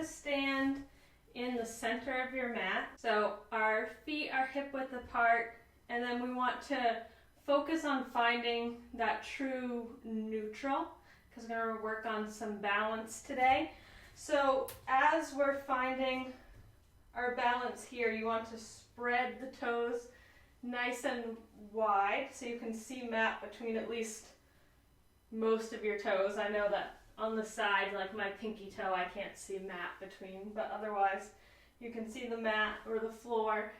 to stand in the center of your mat. So our feet are hip width apart, and then we want to focus on finding that true neutral, because we're going to work on some balance today. So as we're finding our balance here, you want to spread the toes nice and wide so you can see mat between at least most of your toes. I know that on the side, like my pinky toe, I can't see mat between, but otherwise you can see the mat or the floor.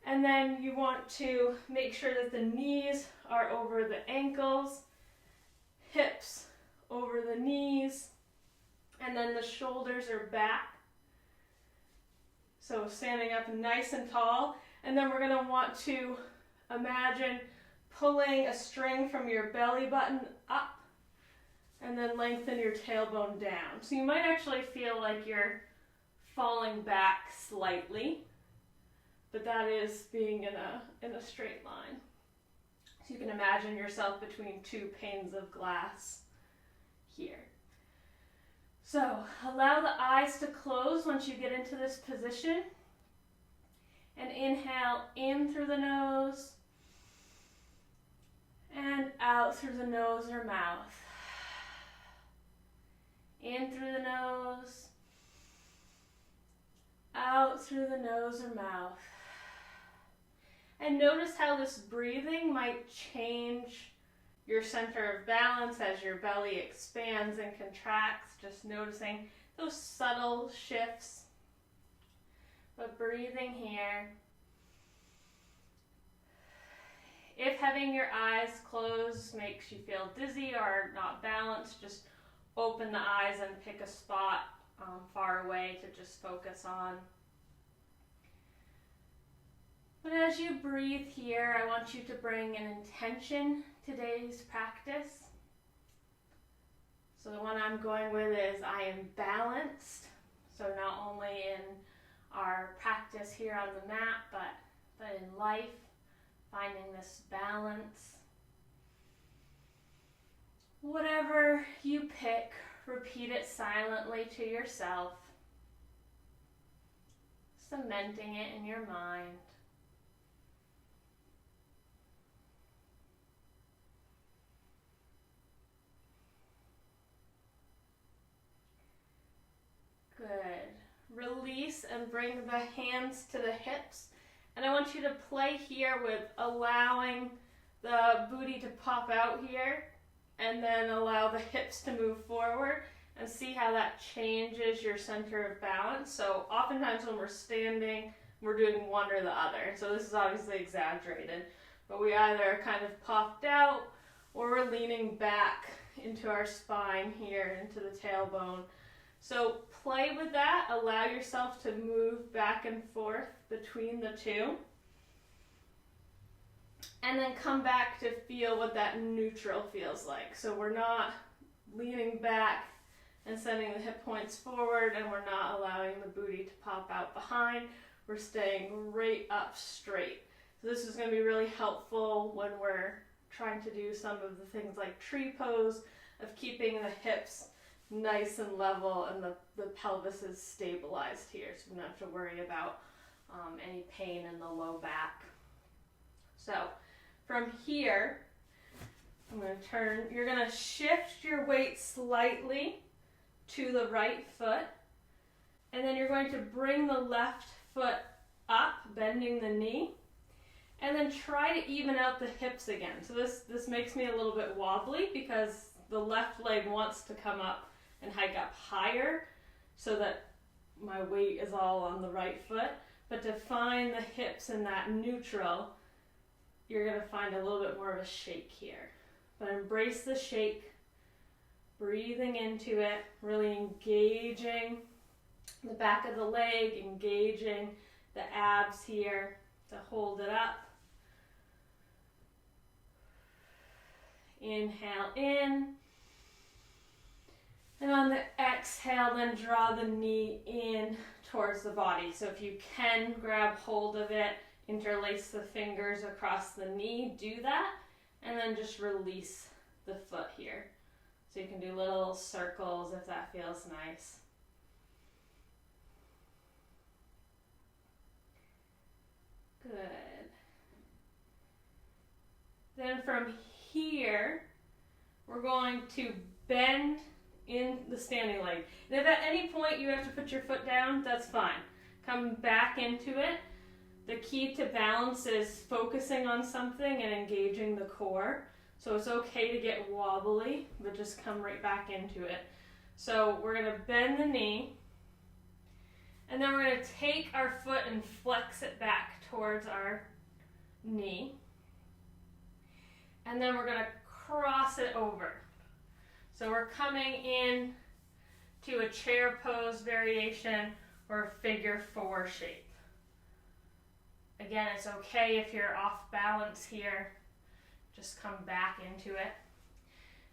And then you want to make sure that the knees are over the ankles, hips over the knees, and then the shoulders are back. So standing up nice and tall. And then we're going to want to imagine pulling a string from your belly button up and then lengthen your tailbone down. So you might actually feel like you're falling back slightly, but that is being in a straight line. So you can imagine yourself between two panes of glass here. So allow the eyes to close once you get into this position. And inhale in through the nose and out through the nose or mouth. In through the nose, out through the nose or mouth. And notice how this breathing might change your center of balance as your belly expands and contracts, just noticing those subtle shifts. But breathing here. If having your eyes closed makes you feel dizzy or not balanced, just open the eyes and pick a spot far away to just focus on. But as you breathe here, I want you to bring an intention to today's practice. So the one I'm going with is I am balanced. So not only in our practice here on the mat, but in life, finding this balance. Whatever you pick, repeat it silently to yourself, cementing it in your mind. Good. Release and bring the hands to the hips. And I want you to play here with allowing the booty to pop out here and then allow the hips to move forward and see how that changes your center of balance. So oftentimes when we're standing, we're doing one or the other. So this is obviously exaggerated, but we either kind of popped out or we're leaning back into our spine here, into the tailbone. So play with that, allow yourself to move back and forth between the two. And then come back to feel what that neutral feels like. So we're not leaning back and sending the hip points forward, and we're not allowing the booty to pop out behind. We're staying right up straight. So this is going to be really helpful when we're trying to do some of the things like tree pose, of keeping the hips nice and level and the pelvis is stabilized here, so we don't have to worry about any pain in the low back. So from here, I'm going to turn, you're going to shift your weight slightly to the right foot, and then you're going to bring the left foot up, bending the knee, and then try to even out the hips again. So this makes me a little bit wobbly because the left leg wants to come up and hike up higher so that my weight is all on the right foot. But to find the hips in that neutral, you're going to find a little bit more of a shake here. But embrace the shake, breathing into it, really engaging the back of the leg, engaging the abs here to hold it up. Inhale in. And on the exhale, then draw the knee in towards the body. So if you can grab hold of it, interlace the fingers across the knee, do that, and then just release the foot here. So you can do little circles if that feels nice. then from here, we're going to bend in the standing leg. And if at any point you have to put your foot down, that's fine. Come back into it. The key to balance is focusing on something and engaging the core. So it's okay to get wobbly, but just come right back into it. So we're going to bend the knee, and then we're going to take our foot and flex it back towards our knee. And then we're going to cross it over. So we're coming in to a chair pose variation or a figure 4 shape. Again, it's okay if you're off balance here. Just come back into it.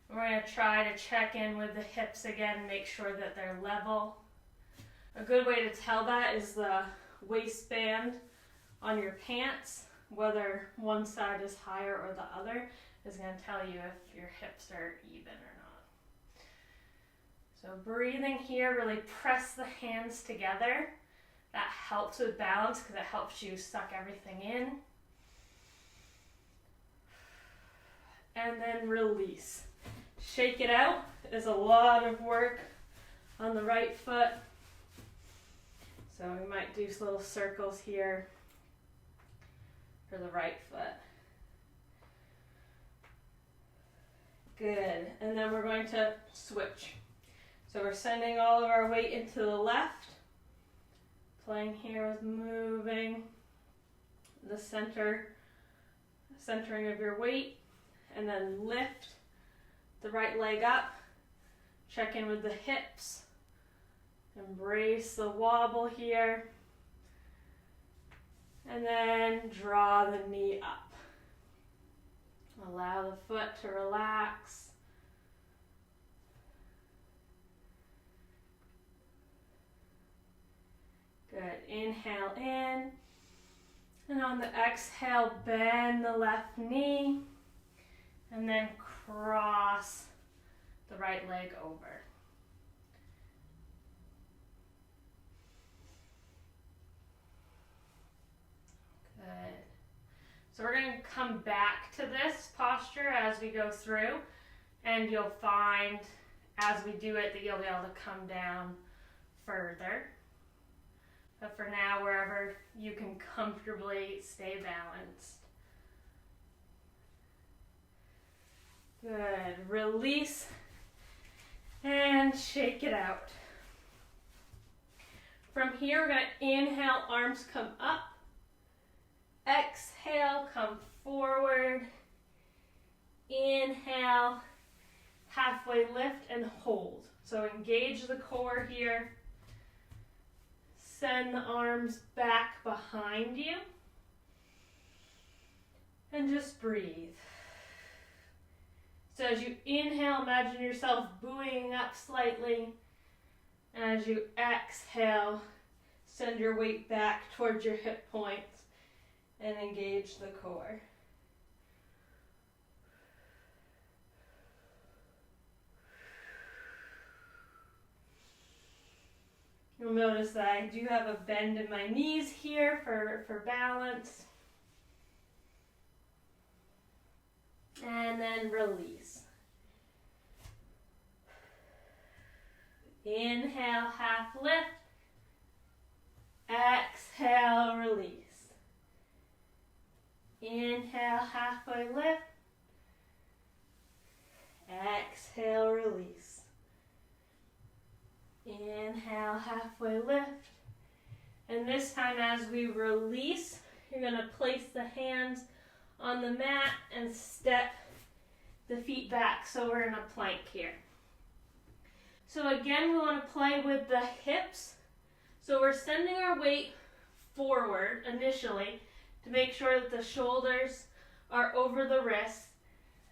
We're going to try to check in with the hips again, make sure that they're level. A good way to tell that is the waistband on your pants, whether one side is higher or the other, is going to tell you if your hips are even or not. So breathing here, really press the hands together. That helps with balance because it helps you suck everything in. And then release. Shake it out. There's a lot of work on the right foot. So we might do little circles here for the right foot. Good. And then we're going to switch. So we're sending all of our weight into the left. Playing here with moving the centering of your weight. And then lift the right leg up. Check in with the hips. Embrace the wobble here. And then draw the knee up. Allow the foot to relax. Good. Inhale in. And on the exhale, bend the left knee. And then cross the right leg over. Good. So we're going to come back to this posture as we go through, and you'll find as we do it that you'll be able to come down further. But for now, wherever you can comfortably stay balanced. Good. Release and shake it out. From here, we're going to inhale, arms come up. Exhale, come forward. Inhale, halfway lift and hold. So engage the core here. Send the arms back behind you. And just breathe. So as you inhale, imagine yourself buoying up slightly. And as you exhale, send your weight back towards your hip points and engage the core. You'll notice that I do have a bend in my knees here for balance. And then release. Inhale, half lift. Exhale, release. Inhale, halfway lift. Exhale, release. Inhale, halfway lift. And this time as we release, you're going to place the hands on the mat and step the feet back. So we're in a plank here. So again, we want to play with the hips. So we're sending our weight forward initially to make sure that the shoulders are over the wrists.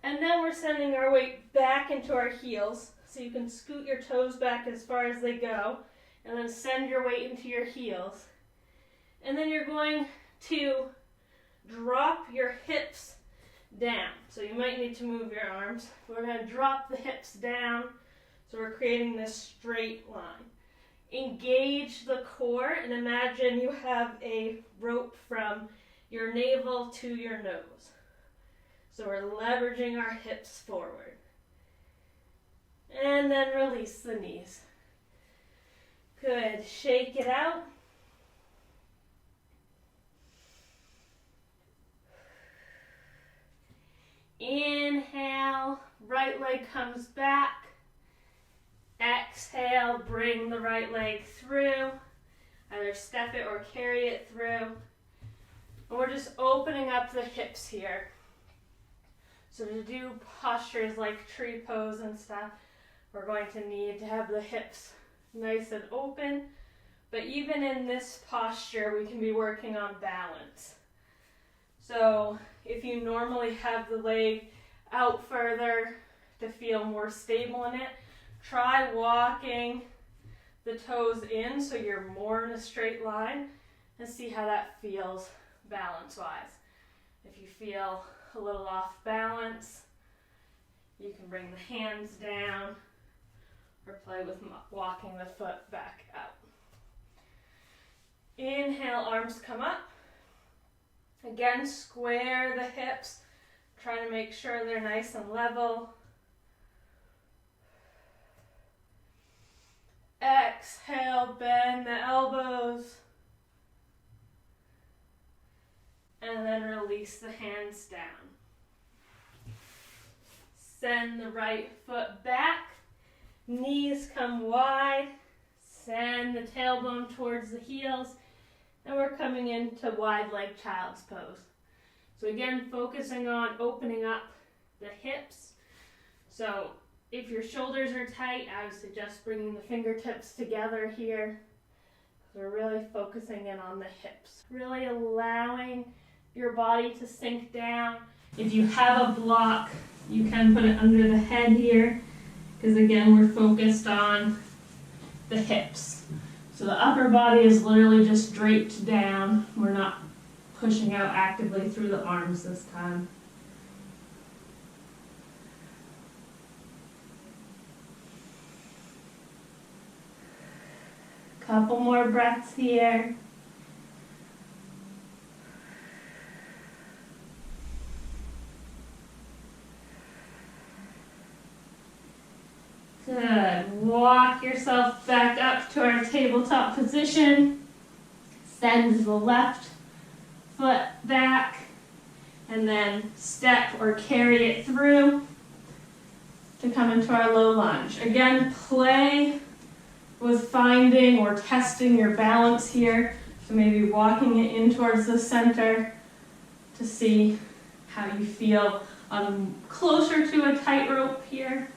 And then we're sending our weight back into our heels. So you can scoot your toes back as far as they go. And then send your weight into your heels. And then you're going to drop your hips down. So you might need to move your arms. We're going to drop the hips down. So we're creating this straight line. Engage the core and imagine you have a rope from your navel to your nose. So we're leveraging our hips forward. And then release the knees. Good. Shake it out. Inhale, right leg comes back. Exhale, bring the right leg through. Either step it or carry it through. And we're just opening up the hips here. So to do postures like tree pose and stuff, we're going to need to have the hips nice and open. But even in this posture, we can be working on balance. So if you normally have the leg out further to feel more stable in it, try walking the toes in so you're more in a straight line and see how that feels balance-wise. If you feel a little off balance, you can bring the hands down or play with walking the foot back out. Inhale, arms come up. Again, square the hips, trying to make sure they're nice and level. Exhale, bend the elbows. And then release the hands down. Send the right foot back. Knees come wide. Send the tailbone towards the heels. And we're coming into wide leg child's pose. So again, focusing on opening up the hips. So if your shoulders are tight, I would suggest bringing the fingertips together here. We're really focusing in on the hips. Really allowing your body to sink down. If you have a block, you can put it under the head here, because again, we're focused on the hips. So the upper body is literally just draped down. We're not pushing out actively through the arms this time. Couple more breaths here. Good. Walk yourself back up to our tabletop position. Send the left foot back and then step or carry it through to come into our low lunge. Again, play with finding or testing your balance here. So maybe walking it in towards the center to see how you feel closer to a tightrope here.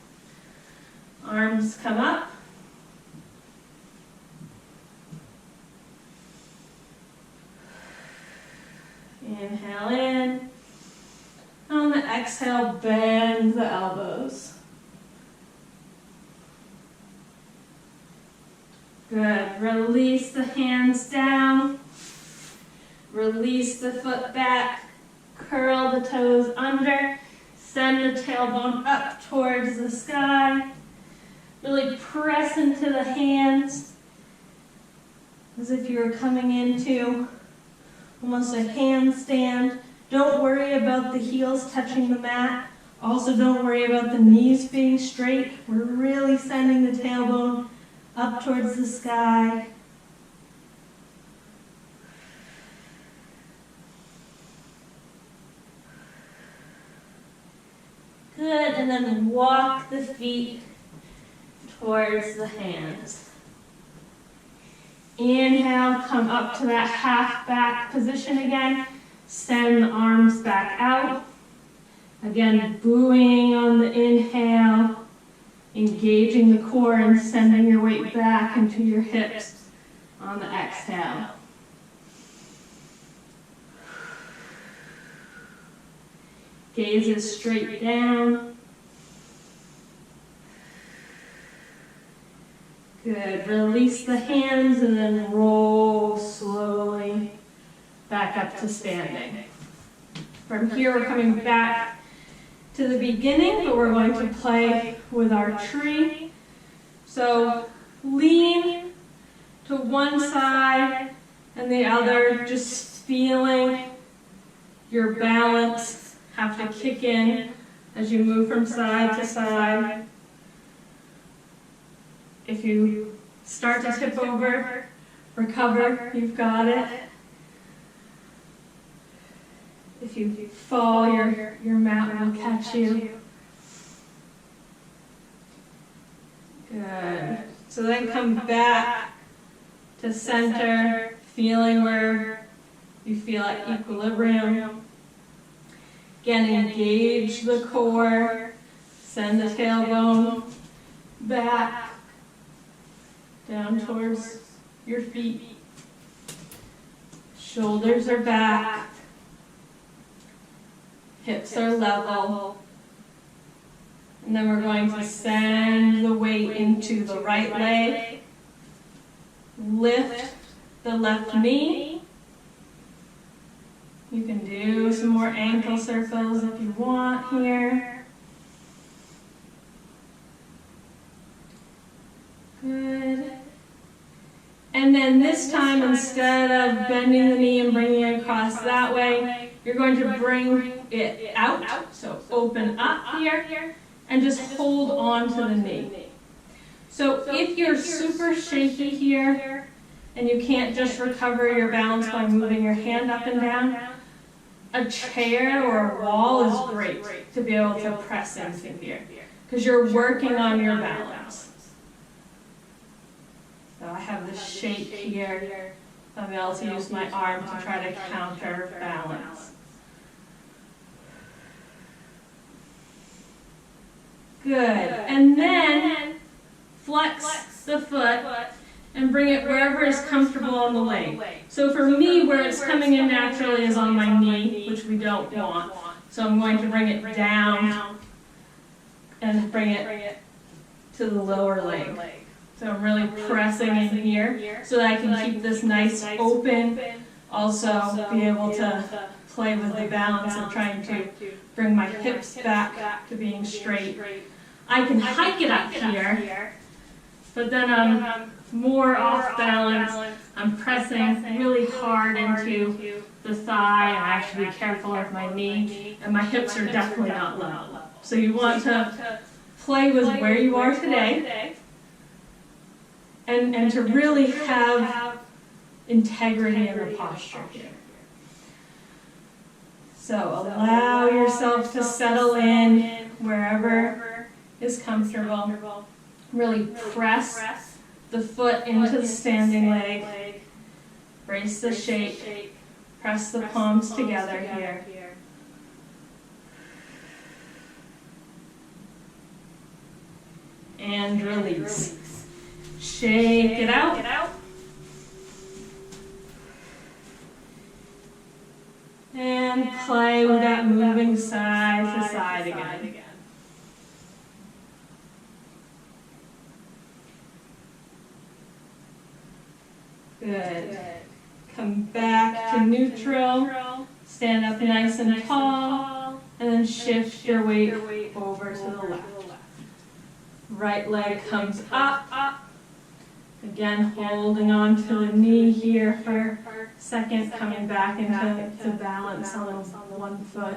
Arms come up. Inhale in. On the exhale, bend the elbows. Good. Release the hands down. Release the foot back. Curl the toes under. Send the tailbone up towards the sky. Really press into the hands as if you're coming into almost a handstand. Don't worry about the heels touching the mat. Also, don't worry about the knees being straight. We're really sending the tailbone up towards the sky. Good, and then walk the feet towards the hands. Inhale, come up to that half back position again. Send the arms back out. Again, buoying on the inhale, engaging the core and sending your weight back into your hips on the exhale. Gaze straight down. Good. Release the hands and then roll slowly back up to standing. From here, we're coming back to the beginning, but we're going to play with our tree. So lean to one side and the other, just feeling your balance, have to kick in as you move from side to side. If you start to tip over, recover, you've got it. If you fall, your mat will catch you. Good. So then come back to center, feeling where you feel at equilibrium. Again, engage the core, send the tailbone back, down towards your feet. Shoulders are back, hips are level. And then we're going to send the weight into the right leg, lift the left knee. You can do some more ankle circles if you want here. Good. And then this time, instead of bending the knee and bringing it across that way, you're going to bring it out. So open up here and just hold on to the knee. So if you're super shaky here and you can't just recover your balance by moving your hand up and down, a chair or a wall is great to be able to press into here because you're working on your balance. So I have this shake here. I'm able to use my arm to try to counter balance. Good. And then flex the foot and bring it wherever is comfortable on the leg. So for me, where it's coming in naturally is on my knee, which we don't want. So I'm going to bring it down and bring it to the lower leg. So I'm really pressing in here so that I can keep this nice open. Also be able to play with the balance of trying to bring my hips back to being straight. I can hike it up here, but then I'm more off balance. I'm pressing really hard into the thigh, and I have to be careful of my knee, and my hips are definitely not level. So you want to play with where you are today, and to really have integrity in the posture here. So allow yourself to settle in wherever is comfortable. Really press the foot into the standing leg. Brace the shake. Press the palms together here. And release. Shake it out. And play with that moving side to side again. Good. Come back to neutral. Stand up nice and tall. And then shift your weight over to the left. Right leg comes up. Again, holding on to the knee here for a second, coming back into balance on one foot.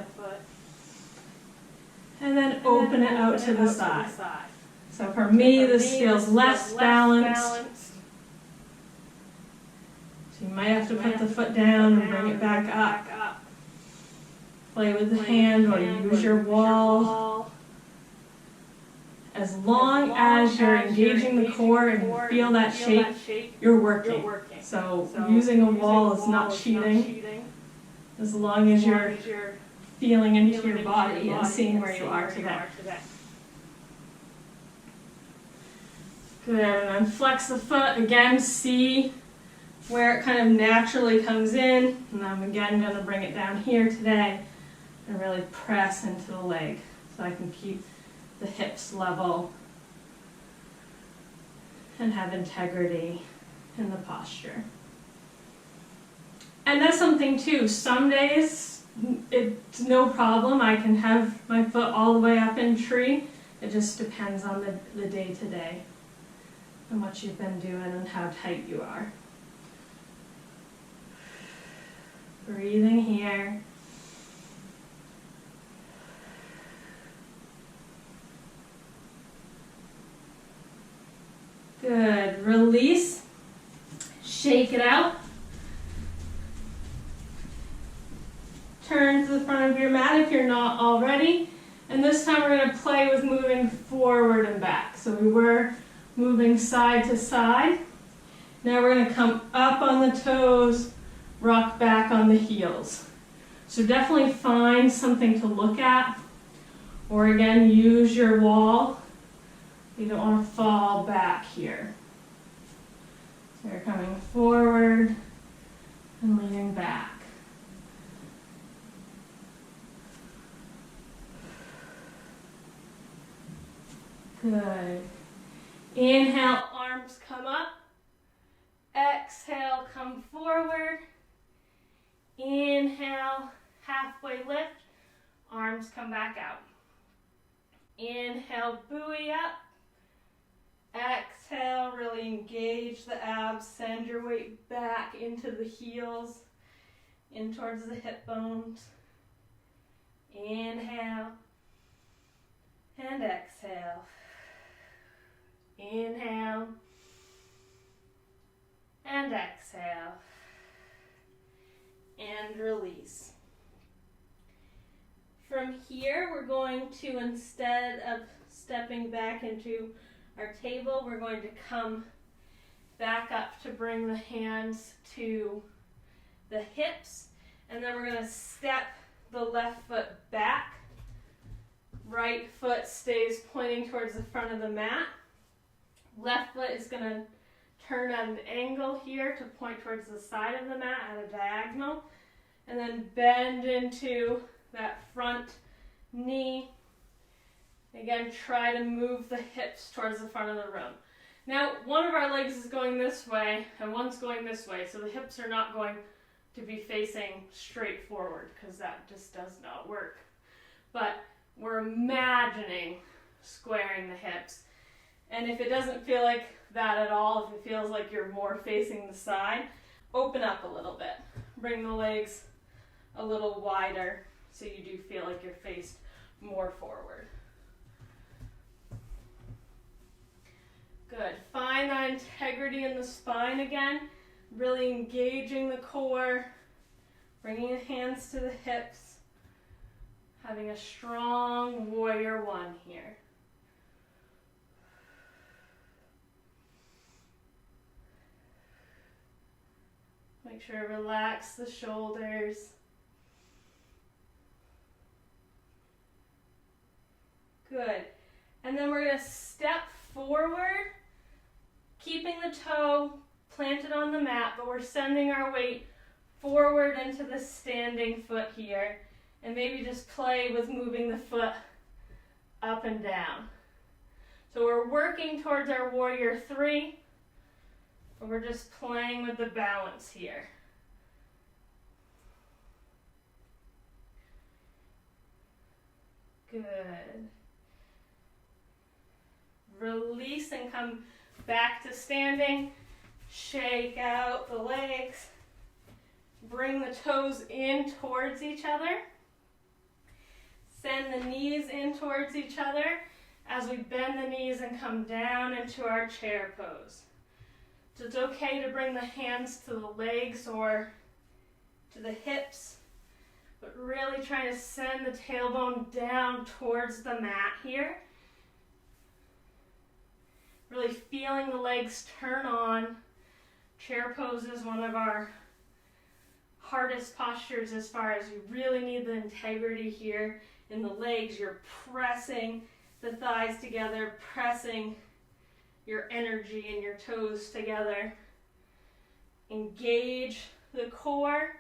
And then open it out to the side. So for me, this feels less balanced. So you might have to put the foot down and bring it back up. Play with the hand or use your wall. As long as you're engaging the core and you feel that shake, you're working. So using a wall is not cheating, as long as you're feeling into your body and seeing where you are today. Good, and then flex the foot. Again, see where it kind of naturally comes in. And I'm again going to bring it down here today and really press into the leg so I can keep the hips level and have integrity in the posture. And that's something too, some days it's no problem, I can have my foot all the way up in tree. It just depends on the day to day and what you've been doing and how tight you are. Breathing here. Release. Shake it out. Turn to the front of your mat if you're not already. And this time we're going to play with moving forward and back. So we were moving side to side. Now we're going to come up on the toes, rock back on the heels. So definitely find something to look at. Or again, use your wall. You don't want to fall back here. So you're coming forward and leaning back. Good. Inhale, arms come up. Exhale, come forward. Inhale, halfway lift. Arms come back out. Inhale, buoy up. Exhale, really engage the abs. Send your weight back into the heels, in towards the hip bones. Inhale and exhale. Inhale and exhale. And release. From here, we're going to, instead of stepping back into our table, we're going to come back up to bring the hands to the hips, and then we're going to step the left foot back. Right foot stays pointing towards the front of the mat. Left foot is going to turn at an angle here to point towards the side of the mat at a diagonal, and then bend into that front knee. Again, try to move the hips towards the front of the room. Now, one of our legs is going this way and one's going this way, so the hips are not going to be facing straight forward because that just does not work. But we're imagining squaring the hips. And if it doesn't feel like that at all, if it feels like you're more facing the side, open up a little bit. Bring the legs a little wider so you do feel like you're faced more forward. Good. Find that integrity in the spine again, really engaging the core, bringing the hands to the hips, having a strong warrior one here. Make sure to relax the shoulders. Good. And then we're going to step forward, keeping the toe planted on the mat, but we're sending our weight forward into the standing foot here. And maybe just play with moving the foot up and down. So we're working towards our warrior three, but we're just playing with the balance here. Good. Release and come back to standing. Shake out the legs. Bring the toes in towards each other. Send the knees in towards each other as we bend the knees and come down into our chair pose. So it's okay to bring the hands to the legs or to the hips, but really try to send the tailbone down towards the mat here. Really feeling the legs turn on. Chair pose is one of our hardest postures as far as you really need the integrity here in the legs. You're pressing the thighs together, pressing your energy and your toes together. Engage the core.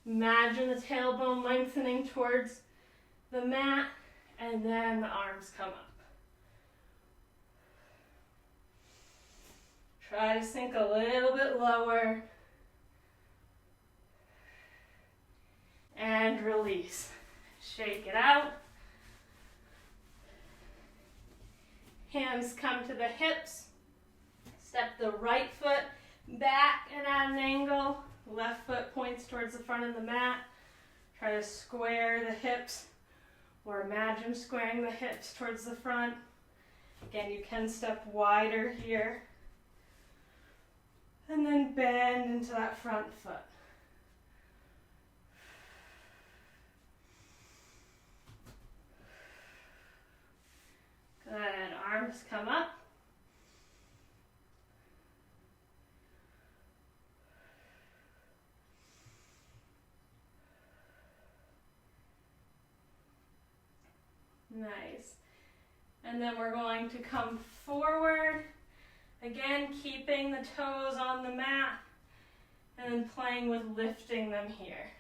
Imagine the tailbone lengthening towards the mat, and then the arms come up. Try to sink a little bit lower. And release. Shake it out. Hands come to the hips. Step the right foot back and at an angle. Left foot points towards the front of the mat. Try to square the hips, or imagine squaring the hips towards the front. Again, you can step wider here. And then bend into that front foot. Good, arms come up. Nice. And then we're going to come forward. Again, keeping the toes on the mat and then playing with lifting them here.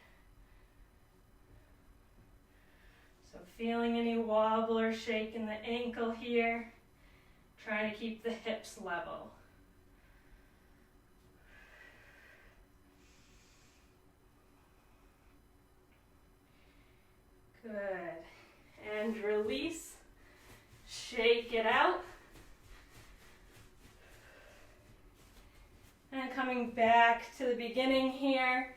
So feeling any wobble or shake in the ankle here, trying to keep the hips level. Good. And release. Shake it out. And coming back to the beginning here,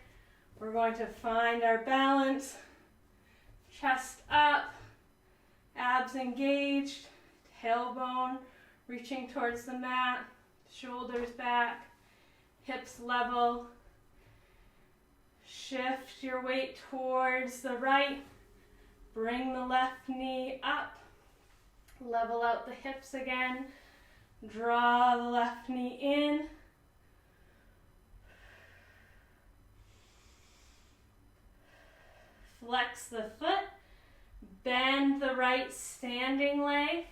we're going to find our balance. Chest up, abs engaged, tailbone reaching towards the mat, shoulders back, hips level. Shift your weight towards the right. Bring the left knee up. Level out the hips again. Draw the left knee in. Flex the foot, bend the right standing leg,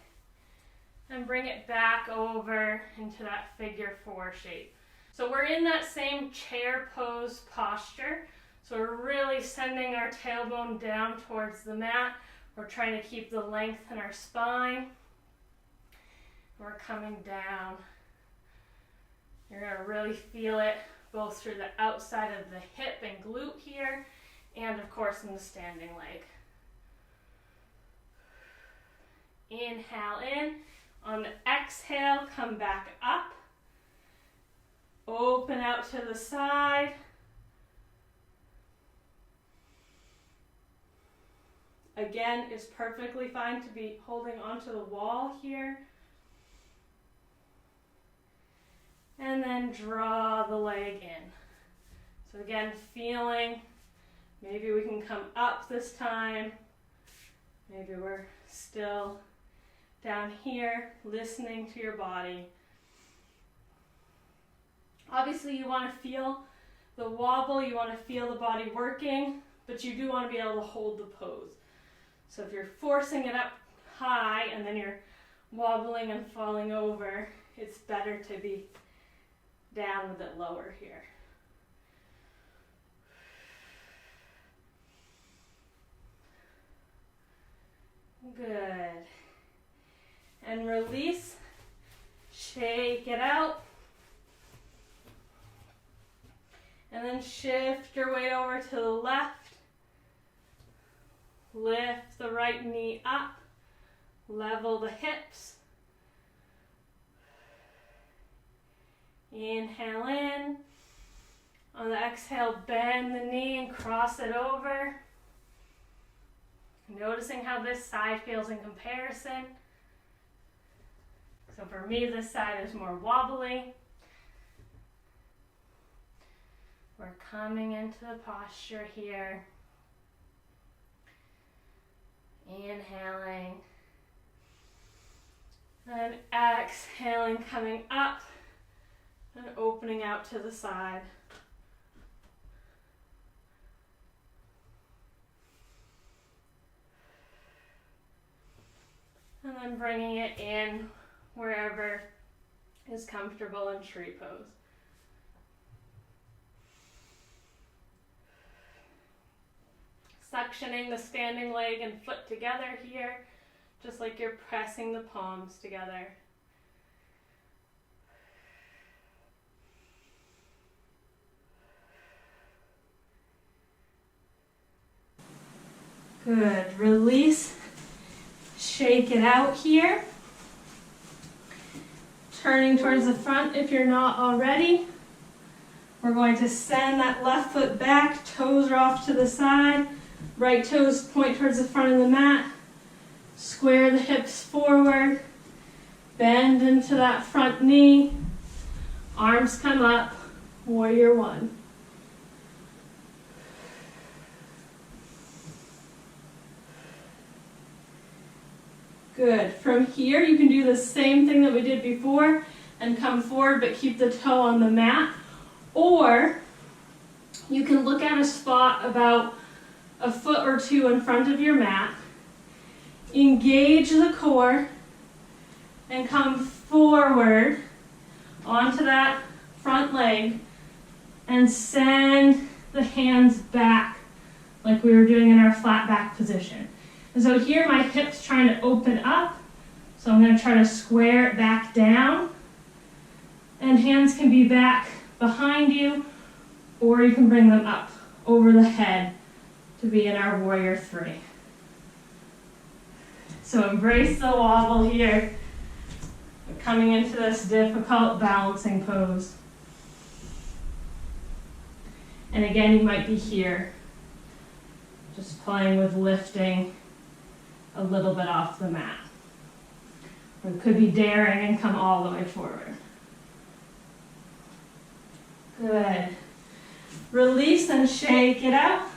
and bring it back over into that figure 4 shape. So we're in that same chair pose posture. So we're really sending our tailbone down towards the mat. We're trying to keep the length in our spine. We're coming down. You're going to really feel it both through the outside of the hip and glute here, and of course in the standing leg. Inhale in. On the exhale, come back up. Open out to the side. Again, it's perfectly fine to be holding onto the wall here. And then draw the leg in. So again, feeling, maybe we can come up this time. Maybe we're still down here, listening to your body. Obviously, you want to feel the wobble, you want to feel the body working, but you do want to be able to hold the pose. So if you're forcing it up high and then you're wobbling and falling over, it's better to be down a bit lower here. Good. And release. Shake it out. And then shift your weight over to the left. Lift the right knee up. Level the hips. Inhale in. On the exhale, bend the knee and cross it over. Noticing how this side feels in comparison. So for me, this side is more wobbly. We're coming into the posture here. Inhaling. And exhaling, coming up and opening out to the side. And then bringing it in wherever is comfortable in tree pose. Suctioning the standing leg and foot together here, just like you're pressing the palms together. Good. Release. Shake it out here. Turning towards the front if you're not already. We're going to send that left foot back. Toes are off to the side. Right toes point towards the front of the mat. Square the hips forward. Bend into that front knee. Arms come up. Warrior one. Good. From here, you can do the same thing that we did before and come forward, but keep the toe on the mat. Or you can look at a spot about a foot or two in front of your mat, engage the core, and come forward onto that front leg and send the hands back like we were doing in our flat back position. And so here my hip's trying to open up, so I'm going to try to square it back down, and hands can be back behind you, or you can bring them up over the head to be in our warrior three. So embrace the wobble here. We're coming into this difficult balancing pose. And again, you might be here, just playing with lifting a little bit off the mat. Or it could be daring and come all the way forward. Good. Release and shake it out.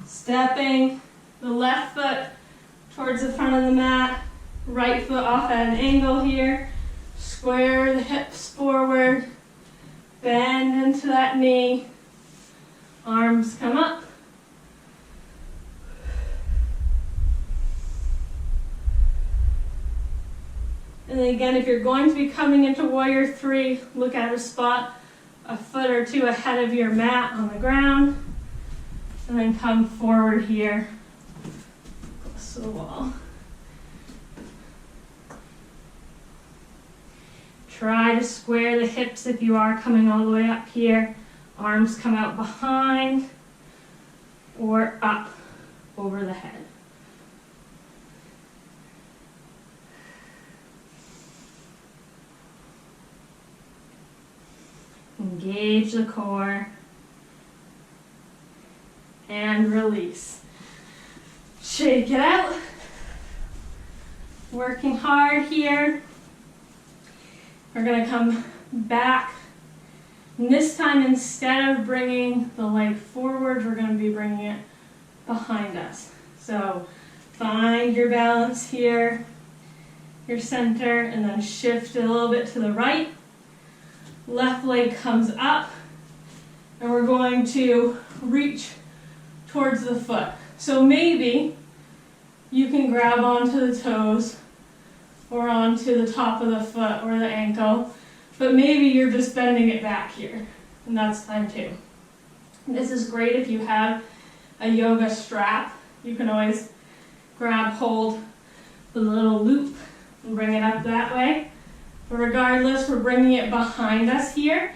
Stepping the left foot towards the front of the mat, right foot off at an angle here. Square the hips forward, bend into that knee, arms come up. And then again, if you're going to be coming into warrior three, look at a spot a foot or two ahead of your mat on the ground, and then come forward here, close to the wall. Try to square the hips if you are coming all the way up here. Arms come out behind or up over the head. Engage the core and release. Shake it out. Working hard here. We're going to come back. And this time, instead of bringing the leg forward, we're going to be bringing it behind us. So find your balance here, your center, and then shift it a little bit to the right. Left leg comes up, and we're going to reach towards the foot. So maybe you can grab onto the toes or onto the top of the foot or the ankle, but maybe you're just bending it back here, and that's fine too. This is great if you have a yoga strap. You can always grab hold the little loop and bring it up that way. But regardless, we're bringing it behind us here.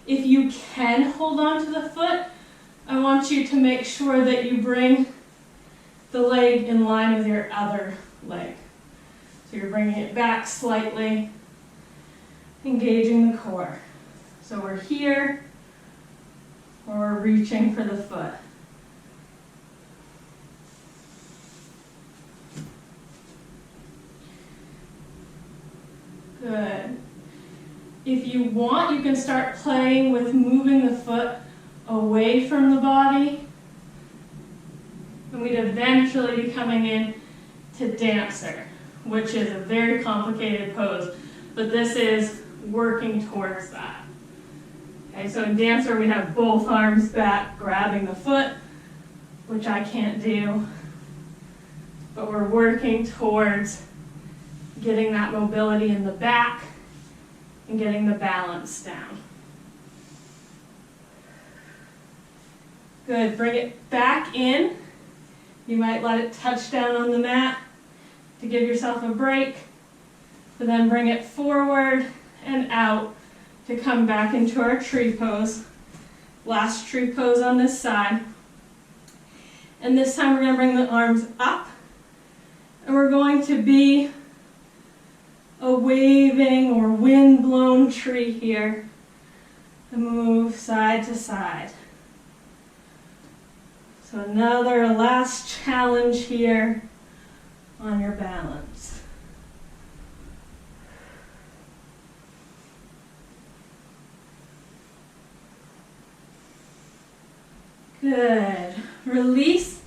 If you can hold on to the foot, I want you to make sure that you bring the leg in line with your other leg. So you're bringing it back slightly, engaging the core. So we're here, or we're reaching for the foot. Good. If you want, you can start playing with moving the foot away from the body. And we'd eventually be coming in to dancer, which is a very complicated pose, but this is working towards that. Okay, so in dancer, we have both arms back, grabbing the foot, which I can't do, but we're working towards getting that mobility in the back and getting the balance down. Good, bring it back in. You might let it touch down on the mat to give yourself a break, but then bring it forward and out to come back into our tree pose. Last tree pose on this side. And this time we're going to bring the arms up, and we're going to be a waving or wind-blown tree here to move side to side. So another last challenge here on your balance. Good. Release.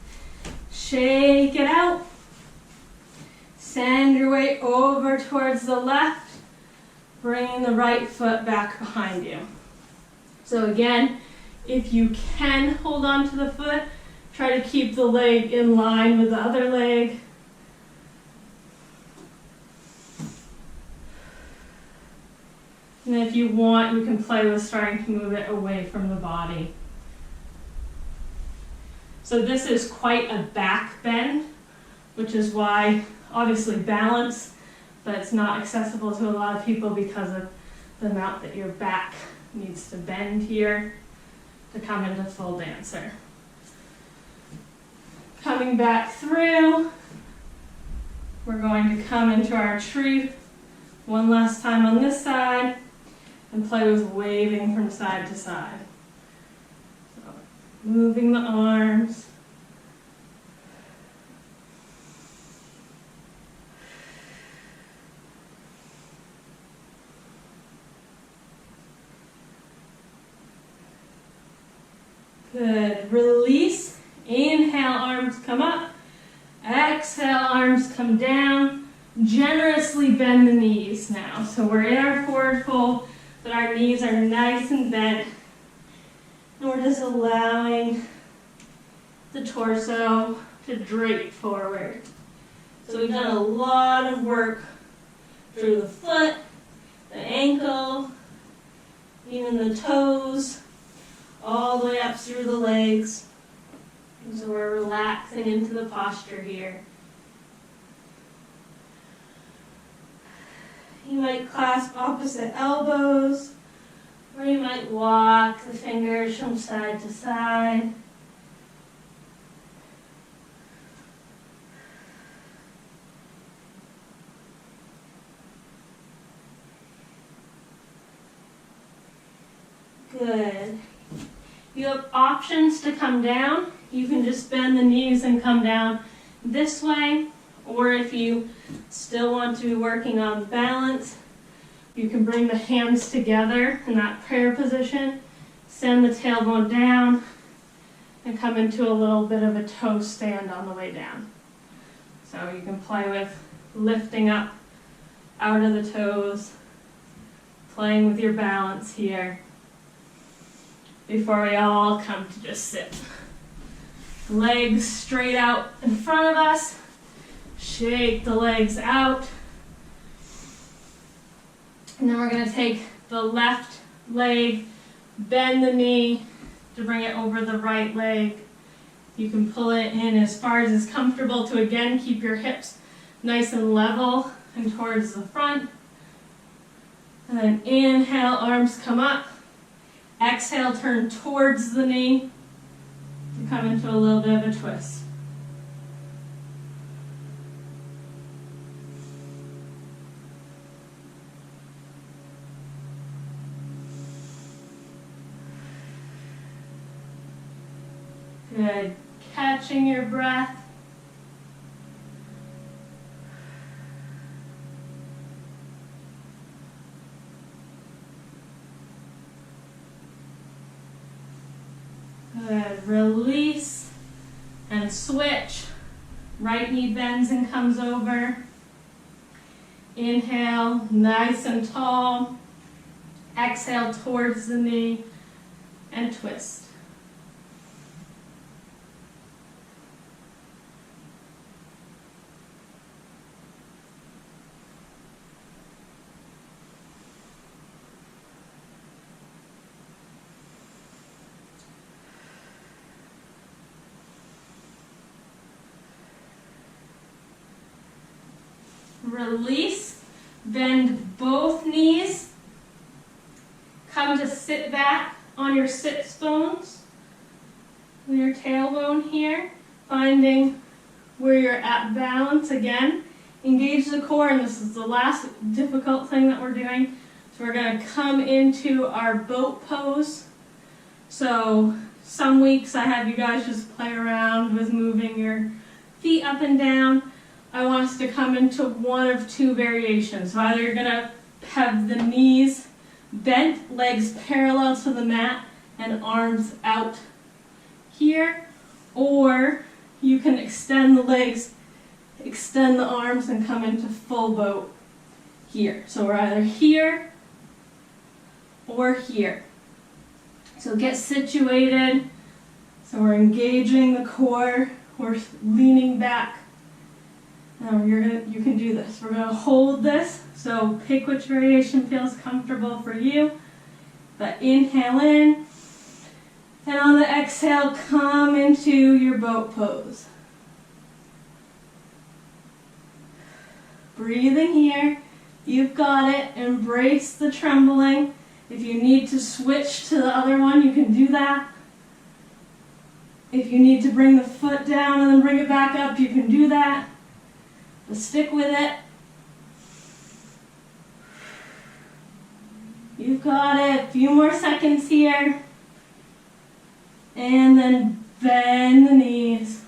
Shake it out. Send your weight over towards the left. Bringing the right foot back behind you. So again, if you can hold on to the foot, try to keep the leg in line with the other leg. And if you want, you can play with starting to move it away from the body. So this is quite a back bend, which is why, obviously balance, but it's not accessible to a lot of people because of the amount that your back needs to bend here to come into full dancer. Coming back through, we're going to come into our tree one last time on this side and play with waving from side to side. So, moving the arms. Good. Release. Inhale, arms come up. Exhale, arms come down. Generously bend the knees now. So we're in our forward fold, but our knees are nice and bent. And we're just allowing the torso to drape forward. So we've done a lot of work through the foot, the ankle, even the toes, all the way up through the legs. And so we're relaxing into the posture here. You might clasp opposite elbows, or you might walk the fingers from side to side. Good. You have options to come down. You can just bend the knees and come down this way, or if you still want to be working on balance, you can bring the hands together in that prayer position, send the tailbone down, and come into a little bit of a toe stand on the way down. So you can play with lifting up out of the toes, playing with your balance here before we all come to just sit. Legs straight out in front of us. Shake the legs out. And then we're going to take the left leg, bend the knee to bring it over the right leg. You can pull it in as far as is comfortable to, again, keep your hips nice and level and towards the front. And then inhale, arms come up. Exhale, turn towards the knee to come into a little bit of a twist. Good. Catching your breath. Good. Release and switch. Right knee bends and comes over. Inhale, nice and tall. Exhale towards the knee and twist. Release, bend both knees, come to sit back on your sits bones, with your tailbone here, finding where you're at balance again. Engage the core, and this is the last difficult thing that we're doing. So we're going to come into our boat pose. So some weeks I have you guys just play around with moving your feet up and down. I want us to come into one of two variations. So either you're going to have the knees bent, legs parallel to the mat, and arms out here, or you can extend the legs, extend the arms, and come into full boat here. So we're either here or here. So get situated. So we're engaging the core. We're leaning back. Now you can do this. We're gonna hold this. So pick which variation feels comfortable for you. But inhale in. And on the exhale, come into your boat pose. Breathing here. You've got it. Embrace the trembling. If you need to switch to the other one, you can do that. If you need to bring the foot down and then bring it back up, you can do that. But stick with it. You've got it. A few more seconds here. And then bend the knees.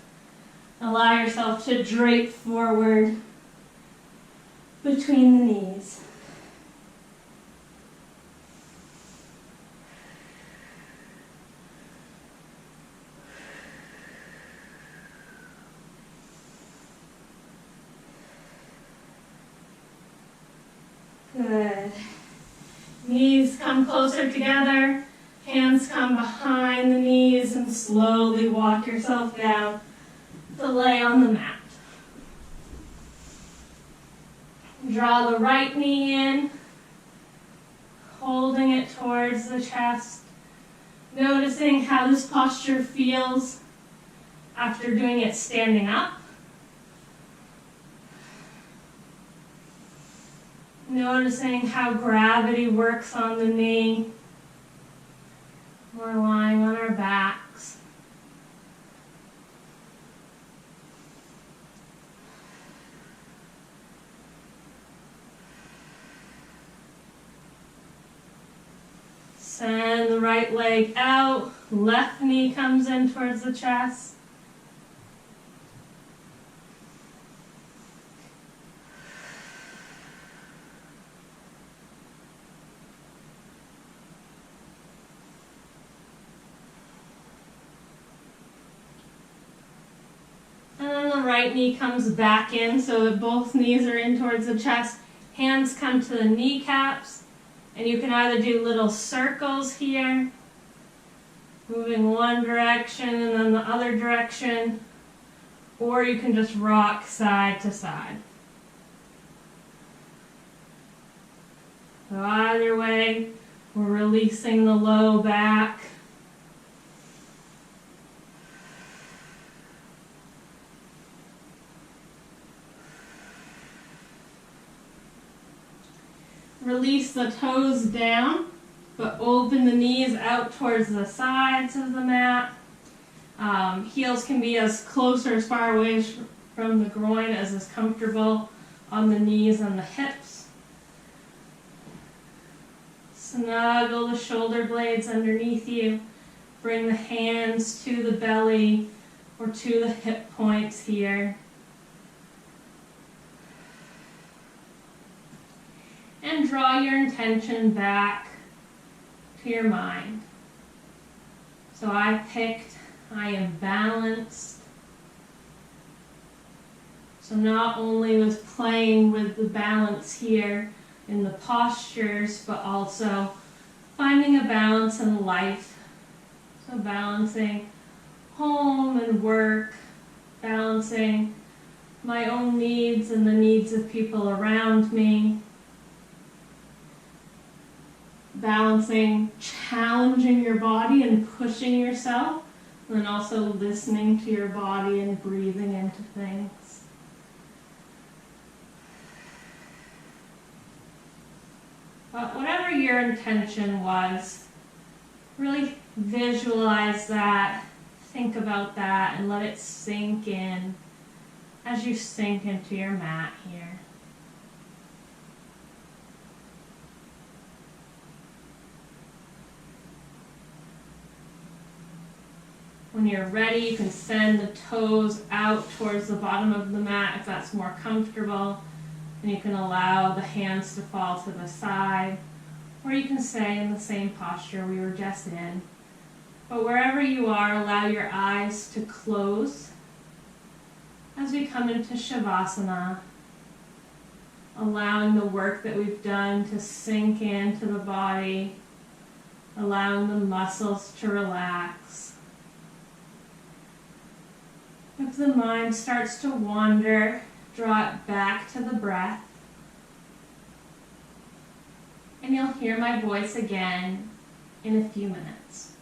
Allow yourself to drape forward between the knees. Good. Knees come closer together. Hands come behind the knees and slowly walk yourself down to lay on the mat. Draw the right knee in, holding it towards the chest. Noticing how this posture feels after doing it standing up. Noticing how gravity works on the knee. We're lying on our backs. Send the right leg out. Left knee comes in towards the chest. Right knee comes back in so that both knees are in towards the chest. Hands come to the kneecaps, and you can either do little circles here, moving one direction and then the other direction, or you can just rock side to side. So either way, we're releasing the low back. Release the toes down, but open the knees out towards the sides of the mat. Heels can be as close or as far away from the groin as is comfortable on the knees and the hips. Snuggle the shoulder blades underneath you. Bring the hands to the belly or to the hip points here. And draw your intention back to your mind. So I picked, I am balanced. So not only with playing with the balance here in the postures, but also finding a balance in life. So balancing home and work, balancing my own needs and the needs of people around me. Balancing, challenging your body and pushing yourself, and then also listening to your body and breathing into things. But whatever your intention was, really visualize that, think about that, and let it sink in as you sink into your mat here. When you're ready, you can send the toes out towards the bottom of the mat if that's more comfortable. And you can allow the hands to fall to the side. Or you can stay in the same posture we were just in. But wherever you are, allow your eyes to close as we come into Shavasana, allowing the work that we've done to sink into the body, allowing the muscles to relax. If the mind starts to wander, draw it back to the breath. And you'll hear my voice again in a few minutes.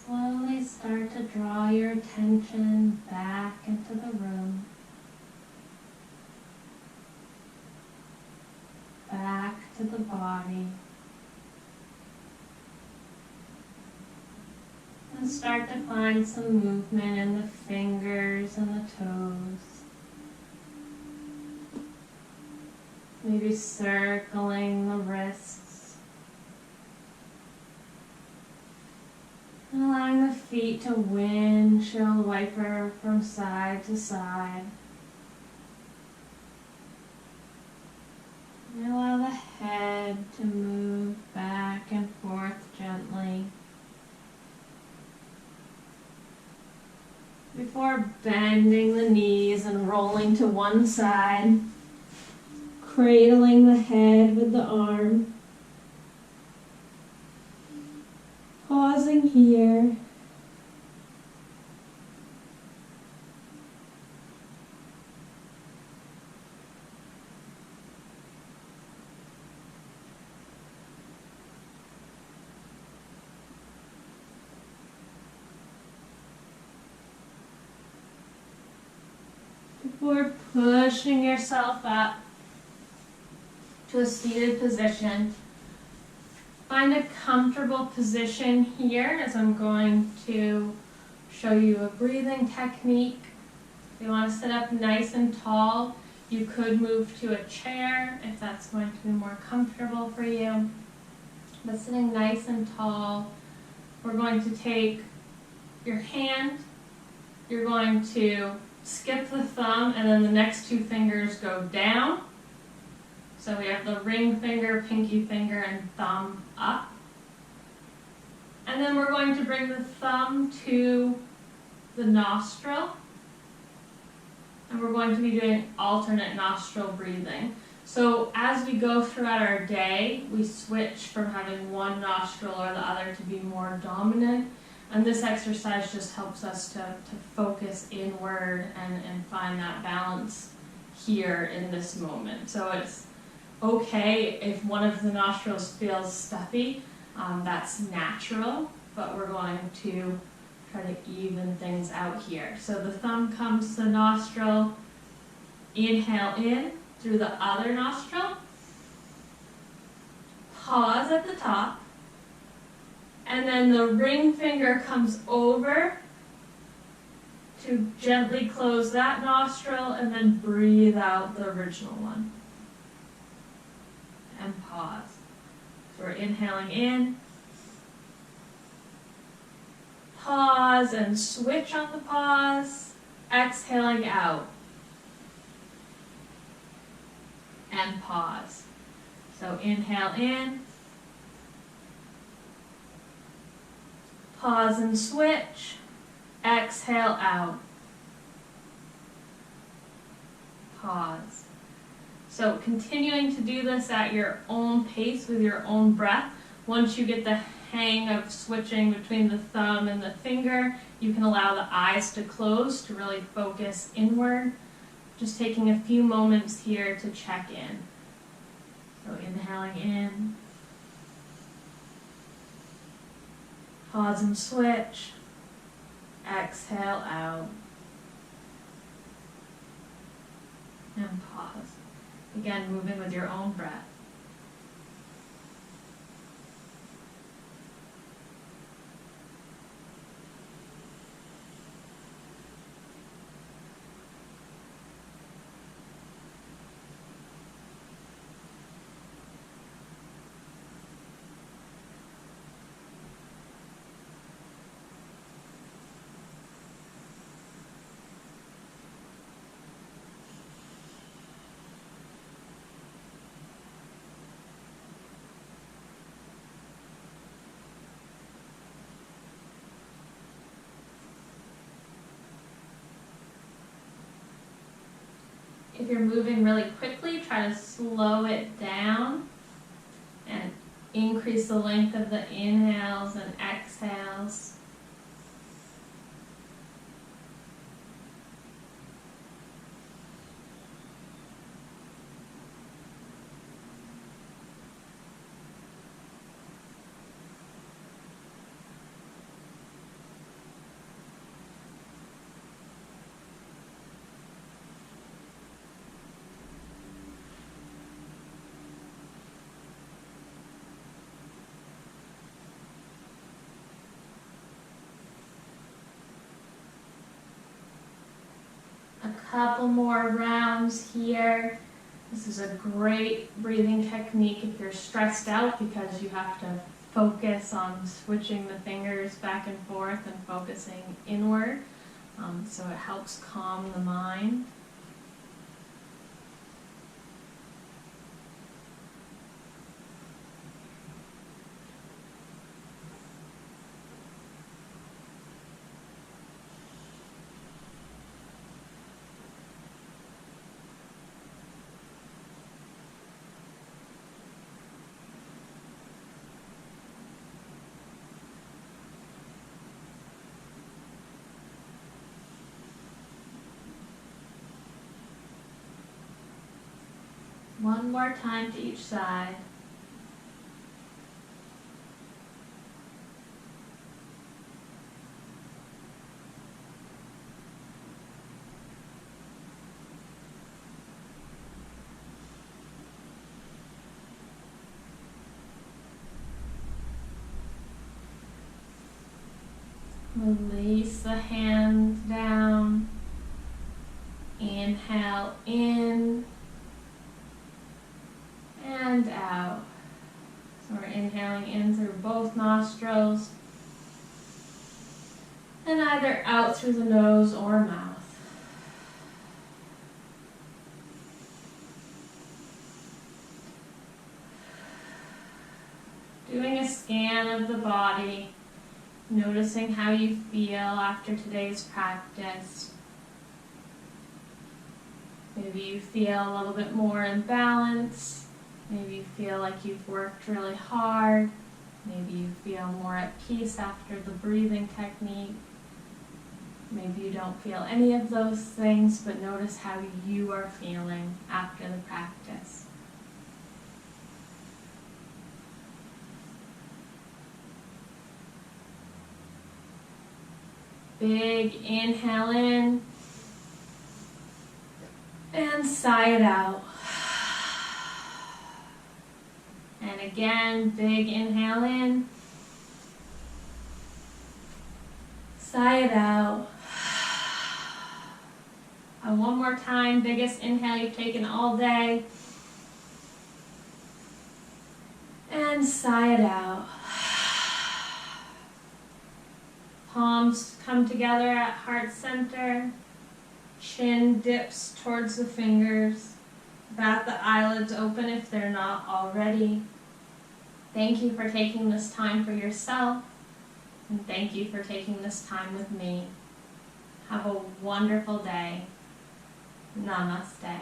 Slowly start to draw your attention back into the room, back to the body, and start to find some movement in the fingers and the toes. Maybe circling the wrists. And allowing the feet to windshield wiper from side to side. And allow the head to move back and forth gently. Before bending the knees and rolling to one side, cradling the head with the arm. Pausing here. Before pushing yourself up to a seated position, find a comfortable position here as I'm going to show you a breathing technique. If you want to sit up nice and tall, you could move to a chair if that's going to be more comfortable for you. But sitting nice and tall, we're going to take your hand, you're going to skip the thumb, and then the next two fingers go down. So we have the ring finger, pinky finger, and thumb up. And then we're going to bring the thumb to the nostril. And we're going to be doing alternate nostril breathing. So as we go throughout our day, we switch from having one nostril or the other to be more dominant. And this exercise just helps us to focus inward and find that balance here in this moment. So it's okay if one of the nostrils feels stuffy, that's natural, but we're going to try to even things out here. So the thumb comes to the nostril, inhale in through the other nostril, pause at the top, and then the ring finger comes over to gently close that nostril and then breathe out the original one. And pause. So we're inhaling in, pause and switch on the pause, exhaling out, and pause. So inhale in, pause and switch, exhale out, pause. So continuing to do this at your own pace with your own breath. Once you get the hang of switching between the thumb and the finger, you can allow the eyes to close to really focus inward. Just taking a few moments here to check in. So inhaling in, pause and switch, exhale out, and pause. Again, moving with your own breath. If you're moving really quickly, try to slow it down and increase the length of the inhales and exhales. couple more rounds here. This is a great breathing technique if you're stressed out because you have to focus on switching the fingers back and forth and focusing inward. So it helps calm the mind. One more time to each side. Release the hands down. Inhale in and out. So we're inhaling in through both nostrils and either out through the nose or mouth. Doing a scan of the body, noticing how you feel after today's practice. Maybe you feel a little bit more in balance. Maybe you feel like you've worked really hard. Maybe you feel more at peace after the breathing technique. Maybe you don't feel any of those things, but notice how you are feeling after the practice. Big inhale in and sigh it out. And again, big inhale in, sigh it out. And one more time, biggest inhale you've taken all day. And sigh it out. Palms come together at heart center. Chin dips towards the fingers. Bat the eyelids open if they're not already. Thank you for taking this time for yourself. And thank you for taking this time with me. Have a wonderful day. Namaste.